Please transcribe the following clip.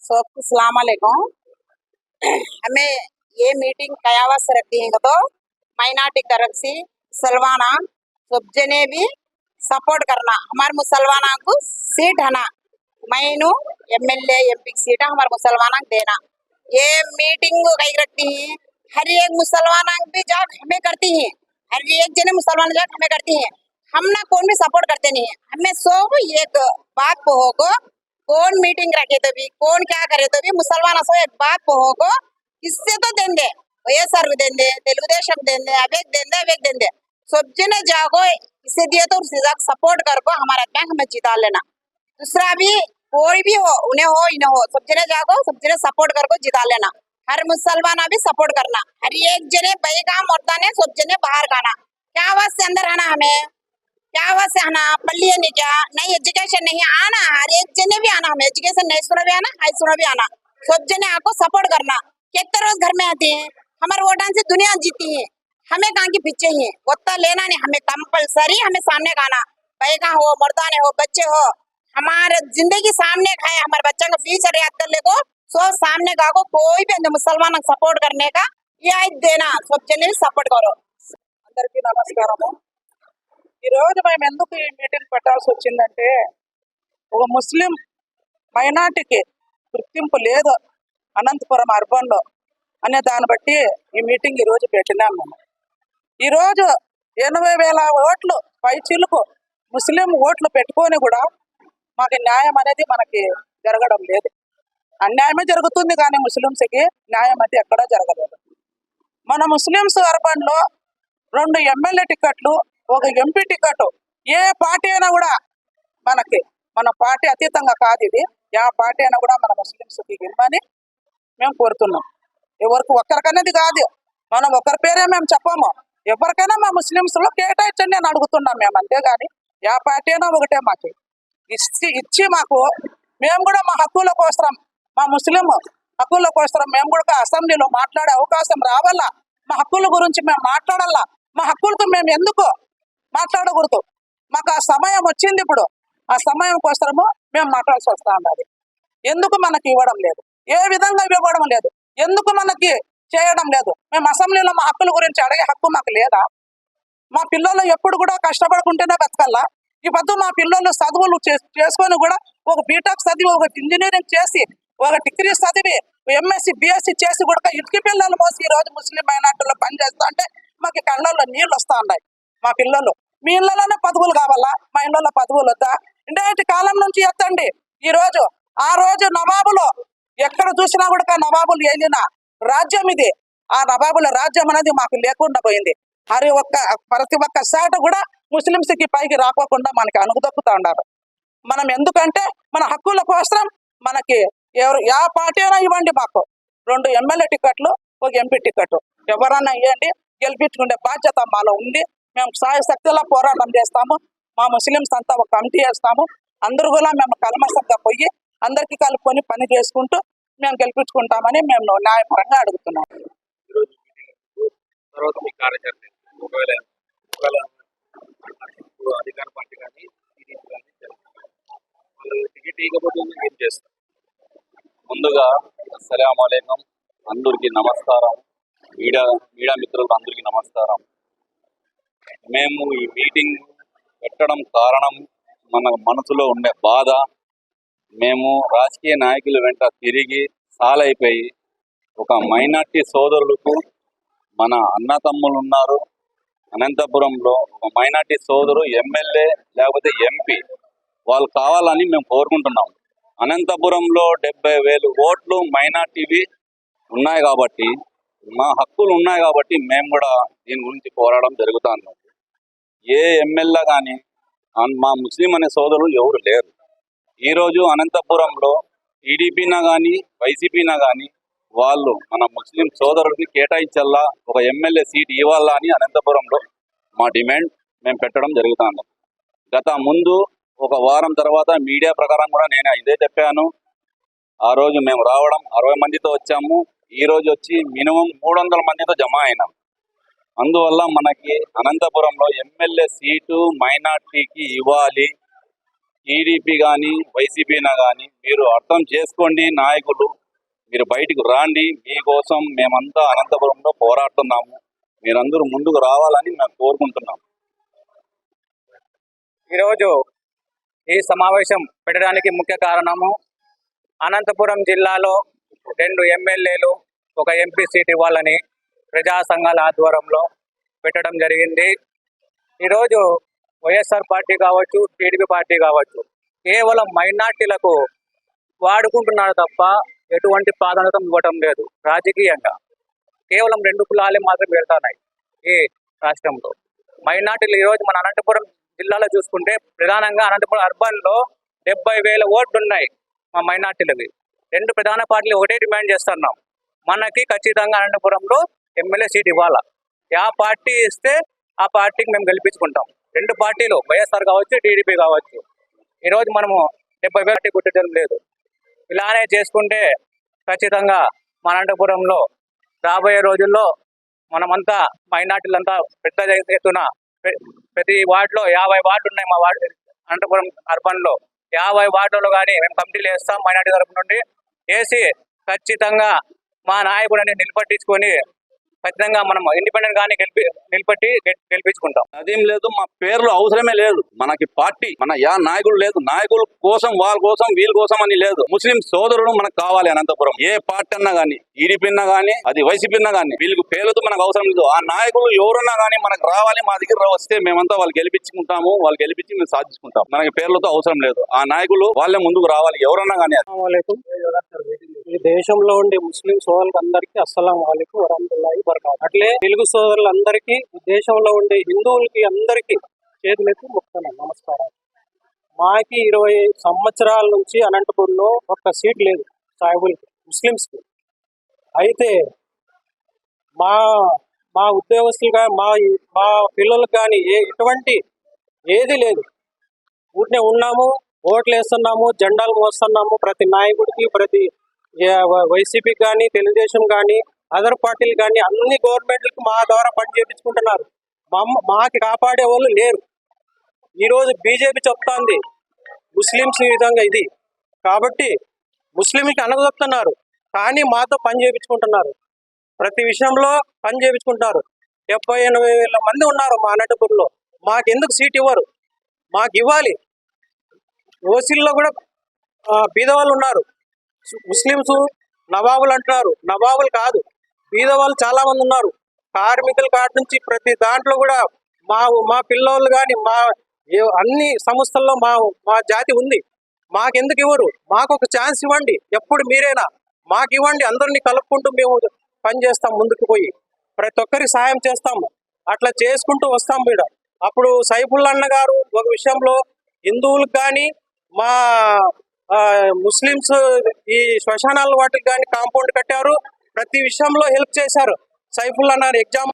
सबको सलाम अलैकुम। हमें ये मीटिंग कयावा से रखती है तो माइनॉरिटी तरफ से मुसलमाना सब जने भी सपोर्ट करना हमारे मुसलमाना को सीट है ना मैनू एमएलए एमपी सीट हमारे मुसलमाना को देना। ये मीटिंग कहीं रखती है हर एक मुसलमाना भी जाग हमें करती है, हर एक जने मुसलमान जाग हमें करती है। हम ना कौन भी सपोर्ट करते नहीं है, हमें सब एक बात को होगा कौन मीटिंग रखे तो भी कौन क्या करे तो भी मुसलमान असो एक बात को होगा इससे तो देंगे వైఎస్ఆర్ देंगे తెలుగుదేశం देंगे अवेक देंगे सब जने जागो इसे दिए तो उससे सपोर्ट कर को हमारा बैंक में जिता लेना। दूसरा भी कोई भी हो उन्हें हो इन्हें हो सब जने जागो सब जने सपोर्ट कर को जिता लेना। हर मुसलमान भी सपोर्ट करना, हर एक जने भाई का मर्दा ने सब जने बाहर खाना क्या आवाज से अंदर आना, हमें क्या आवाज से आना पल्ली नहीं क्या नहीं एजुकेशन नहीं आना, हर एक जने भी आना, हमें एजुकेशन नहीं सुना भी आना हाई सुना भी आना, सब जने आपको सपोर्ट करना। कितने रोज घर में आती है हमारे वोटान से दुनिया जीती है, हमें कहाँ की पीछे ही वोटा लेना नहीं, हमें कंपलसरी हमें सामने खाना भाई का हो मर्दाने हो बच्चे हो हमारे जिंदगी सामने खाए हमारे बच्चों का फ्यूचर याद कर ले को सो सामने का को कोई भी मुसलमान सपोर्ट करने का ये देना सब जने सपोर्ट करो। అందరికీ నమస్కారము। ఈరోజు మేము ఎందుకు ఈ మీటింగ్ పెట్టాల్సి వచ్చిందంటే ఒక ముస్లిం మైనార్టీకి గుర్తింపు లేదు అనంతపురం అర్బన్లో అనే దాన్ని బట్టి ఈ మీటింగ్ ఈరోజు పెట్టినాం మేము। ఈరోజు 80,000 ఓట్లు పైచిలుకు ముస్లిం ఓట్లు పెట్టుకొని కూడా మాకు న్యాయం అనేది మనకి జరగడం లేదు, అన్యాయమే జరుగుతుంది కానీ ముస్లింస్కి న్యాయం అయితే ఎక్కడా జరగలేదు। మన ముస్లింస్ అర్బన్లో 2 ఎమ్మెల్యే టికెట్లు ఒక ఎంపీ టికెట్ ఏ పార్టీ అయినా కూడా మనకి మన పార్టీ అతీతంగా కాదు, ఇది ఏ పార్టీ అయినా కూడా మన ముస్లింస్కి ఇవ్వమని మేము కోరుతున్నాం। ఎవరికి ఒక్కరికనేది కాదు, మనం ఒకరి పేరే మేము చెప్పాము, ఎవరికైనా మా ముస్లింస్లో కేటాయించండి అని అడుగుతున్నాం మేము, అంతేగాని ఏ పార్టీ అయినా ఒకటే మాకు ఇచ్చి మాకు మేము కూడా మా హక్కుల కోసం మా ముస్లిం హక్కుల కోసం మేము కూడా అసెంబ్లీలో మాట్లాడే అవకాశం రావాలా, మా హక్కుల గురించి మేము మాట్లాడాలా, మా హక్కులతో మేము ఎందుకు మాట్లాడకూడదు, మాకు ఆ సమయం వచ్చింది, ఇప్పుడు ఆ సమయం కోసము మేము మాట్లాడాల్సి వస్తా ఉన్నది। ఎందుకు మనకి ఇవ్వడం లేదు, ఏ విధంగా ఇవ్వడం లేదు, ఎందుకు మనకి చేయడం లేదు, మేము అసెంబ్లీలో మా హక్కుల గురించి అడిగే హక్కు మాకు లేదా? మా పిల్లలు ఎప్పుడు కూడా కష్టపడుకుంటేనే బతకల్లా, ఈ పొద్దు మా పిల్లలు చదువులు చేసుకొని కూడా ఒక బీటెక్ చదివి ఒక ఇంజనీరింగ్ చేసి ఒక డిగ్రీ చదివి ఎంఎస్సి బిఎస్సి చేసి కూడా ఇటుకి పిల్లలు మోసి ఈ రోజు ముస్లిం మైనార్టీలో పనిచేస్తా అంటే మాకు కళ్ళల్లో నీళ్ళు వస్తా ఉన్నాయి। మా పిల్లలు మీ ఇళ్లలోనే పదవులు కావాలా, మా ఇళ్లలో పదవులు వద్దా? ఇంటి కాలం నుంచి ఎత్తండి, ఈ రోజు ఆ రోజు నవాబులు ఎక్కడ చూసినా కూడా నవాబులు వెళ్ళిన రాజ్యం ఇది, ఆ నవాబుల రాజ్యం అనేది మాకు లేకుండా పోయింది। ప్రతి ఒక్క శాట కూడా ముస్లింస్కి పైకి రాకోకుండా మనకి అనుగుదక్కుతా ఉన్నారు। మనం ఎందుకంటే మన హక్కుల కోసం మనకి ఏ పార్టీ అయినా ఇవ్వండి, మాకు 2 ఎమ్మెల్యే టికెట్లు ఒక ఎంపీ టికెట్ ఎవరన్నా ఇవ్వండి, గెలిపించుకునే బాధ్యత మాలో ఉంది, మేము సాయశక్తిలా పోరాటం చేస్తాము। మా ముస్లింస్ అంతా ఒక కమిటీ చేస్తాము, అందరూ కూడా మేము కల్మసంగా పోయి అందరికీ కలుపుకొని పని చేసుకుంటూ మేము గెలిపించుకుంటామని మేము న్యాయపరంగా అడుగుతున్నాం। అధికార పార్టీ కానీ టికెట్ ఇవ్వకపోతే ఏం చేస్తారు? ముందుగా అస్సలాము అలైకుం, అందరికీ నమస్కారం, మీడియా మిత్రులకు అందరికీ నమస్కారం। మేము ఈ మీటింగ్ పెట్టడం కారణం మన మనసులో ఉండే బాధ, మేము రాజకీయ నాయకుల వెంట తిరిగి సాలైపోయి ఒక మైనార్టీ సోదరులకు మన అన్నతమ్ములు ఉన్నారు అనంతపురంలో, ఒక మైనార్టీ సోదరు ఎమ్మెల్యే లేకపోతే ఎంపీ వాళ్ళు కావాలని మేము కోరుకుంటున్నాం। అనంతపురంలో 70,000 ఓట్లు మైనార్టీవి ఉన్నాయి కాబట్టి మా హక్కులు ఉన్నాయి కాబట్టి మేము కూడా దీని గురించి పోరాటం జరుగుతాను। ఏ ఎమ్మెల్యే కానీ మా ముస్లిం అనే సోదరులు ఎవరు లేరు। ఈరోజు అనంతపురంలో టీడీపీనా కానీ వైసీపీనా కానీ వాళ్ళు మన ముస్లిం సోదరుడికి కేటాయించల్లా, ఒక ఎమ్మెల్యే సీట్ ఇవ్వాలా అని అనంతపురంలో మా డిమాండ్ మేము పెట్టడం జరుగుతుంది। గత ముందు ఒక వారం తర్వాత మీడియా ప్రకారం కూడా నేను ఇదే చెప్పాను, ఆ రోజు మేము రావడం 60 మందితో వచ్చాము, ఈ రోజు వచ్చి మినిమం 300 మందితో జమ అయినాం। అందువల్ల మనకి అనంతపురంలో ఎమ్మెల్యే సీటు మైనార్టీకి ఇవ్వాలి, టీడీపీ కానీ వైసీపీనా కానీ మీరు అర్థం చేసుకోండి నాయకులు, మీరు బయటకు రాండి. మీకోసం మేమంతా అనంతపురంలో పోరాడుతున్నాము. మీరందరూ ముందుకు రావాలని మేము కోరుకుంటున్నాం. ఈరోజు ఈ సమావేశం పెట్టడానికి ముఖ్య కారణము అనంతపురం జిల్లాలో 2 ఎమ్మెల్యేలు, 1 ఎంపీ సీట్ ఇవ్వాలని ప్రజా సంఘాల ఆధ్వర్యంలో పెట్టడం జరిగింది. ఈరోజు వైఎస్ఆర్ పార్టీ కావచ్చు, టీడీపీ పార్టీ కావచ్చు, కేవలం మైనార్టీలకు వాడుకుంటున్నారు తప్ప ఎటువంటి ప్రాధాన్యత ఇవ్వటం లేదు. రాజకీయంగా కేవలం 2 కులాలే మాత్రం పెడతాయి ఈ రాష్ట్రంలో. మైనార్టీలు ఈరోజు మన అనంతపురం జిల్లాలో చూసుకుంటే ప్రధానంగా అనంతపురం అర్బన్లో 70,000 ఓట్లు ఉన్నాయి మా మైనార్టీలవి. 2 ప్రధాన పార్టీలు ఒకటే డిమాండ్ చేస్తున్నాం, మనకి ఖచ్చితంగా అనంతపురంలో ఎమ్మెల్యే సీట్ ఇవ్వాలా. ఆ పార్టీ ఇస్తే ఆ పార్టీకి మేము గెలిపించుకుంటాం. 2 పార్టీలు వైఎస్ఆర్ కావచ్చు, టీడీపీ కావచ్చు. ఈరోజు మనము 70,000 గుర్తించడం లేదు. ఇలానే చేసుకుంటే ఖచ్చితంగా మన అనంతపురంలో రాబోయే రోజుల్లో మనమంతా మైనార్టీలంతా పెద్ద ఎత్తున ప్రతి వార్డులో 50 వార్డులు ఉన్నాయి మా వార్డు అనంతపురం అర్బన్లో. 50 వార్డుల్లో కానీ మేము కమిటీలు వేస్తాం మైనార్టీ తరపు నుండి. వేసి ఖచ్చితంగా మా నాయకుడిని నిలబట్టించుకొని ఖచ్చితంగా మనం ఇండిపెండెంట్ గానీ గెలిపించుకుంటాం. అదేం లేదు, మా పేర్లు అవసరమే లేదు. మనకి పార్టీ నాయకులు లేదు. నాయకుల కోసం, వాళ్ళ కోసం, వీళ్ళ కోసం అని లేదు. ముస్లిం సోదరులు మనకు కావాలి అనంతపురం. ఏ పార్టీ అన్నా గానీ, టీడీపీ అన్నా గానీ, అది వైసీపీ అన్నా గానీ, వీళ్ళకి పేర్లతో మనకు అవసరం లేదు. ఆ నాయకులు ఎవరన్నా గానీ మనకు రావాలి. మా దగ్గర వస్తే మేమంతా వాళ్ళు గెలిపించుకుంటాము. వాళ్ళు గెలిపించి మేము సాధించుకుంటాం. మనకి పేర్లతో అవసరం లేదు. ఆ నాయకులు వాళ్ళే ముందుకు రావాలి, ఎవరన్నా గానీ. ఈ దేశంలో ఉండే ముస్లిం సోదరులందరికీ అస్సలాము అలైకుం వరహ్మతుల్లాహి వబరకాతుహు. అట్లే తెలుగు సోదరులందరికీ, ఈ దేశంలో ఉండే హిందువులకి అందరికీ చేతులెత్తి మొక్కుతున్నాను, నమస్కారం. మాకి 20 సంవత్సరాల నుంచి అనంతపురంలో ఒక్క సీట్ లేదు సాయిబుల్కి, ముస్లిమ్స్కి. అయితే మా మా ఉద్యోగస్తులు కానీ మా పిల్లలకు కానీ ఎటువంటి ఏది లేదు. ఊరినే ఉన్నాము, ఓట్లు వేస్తున్నాము, జెండాలు మోస్తున్నాము. ప్రతి నాయకుడికి, ప్రతి వైసీపీకి కానీ, తెలుగుదేశం కానీ, అదర్ పార్టీలు కానీ అన్ని గవర్నమెంట్లకు మా ద్వారా పని చేయించుకుంటున్నారు. మాకి కాపాడే వాళ్ళు లేరు. ఈరోజు బీజేపీ చెప్తాంది ముస్లింస్ ఈ విధంగా ఇది కాబట్టి ముస్లింకి అనగదొక్కుతున్నారు, కానీ మాతో పని చేయించుకుంటున్నారు. ప్రతి విషయంలో పని చేయించుకుంటారు. 70-80 మంది ఉన్నారు మా అనంతపురంలో. మాకెందుకు సీట్ ఇవ్వరు? మాకు ఇవ్వాలి. ఓసీల్లో కూడా బీదవాళ్ళు ఉన్నారు. ముస్లింస్ నవాబులు అంటున్నారు, నవాబులు కాదు, బీదవాళ్ళు చాలా మంది ఉన్నారు. కార్మికుల కాడ నుంచి ప్రతి దాంట్లో కూడా మా పిల్లోళ్ళు కానీ అన్ని సంస్థల్లో మా జాతి ఉంది. మాకెందుకు ఇవ్వరు? మాకు ఒక ఛాన్స్ ఇవ్వండి. ఎప్పుడు మీరైనా మాకు ఇవ్వండి. అందరినీ కలుపుకుంటూ మేము పని చేస్తాం, ముందుకు పోయి ప్రతి ఒక్కరికి సాయం చేస్తాము. అట్లా చేసుకుంటూ వస్తాం మీద. అప్పుడు సైఫుల్లా అన్న గారు ఒక విషయంలో హిందువులకు కానీ, మా ముస్లిమ్స్ ఈ శ్మశానాల వాటికి కానీ కాంపౌండ్ కట్టారు. ప్రతి విషయంలో హెల్ప్ చేశారు. సైఫుల్లా అన్న ఎగ్జామ్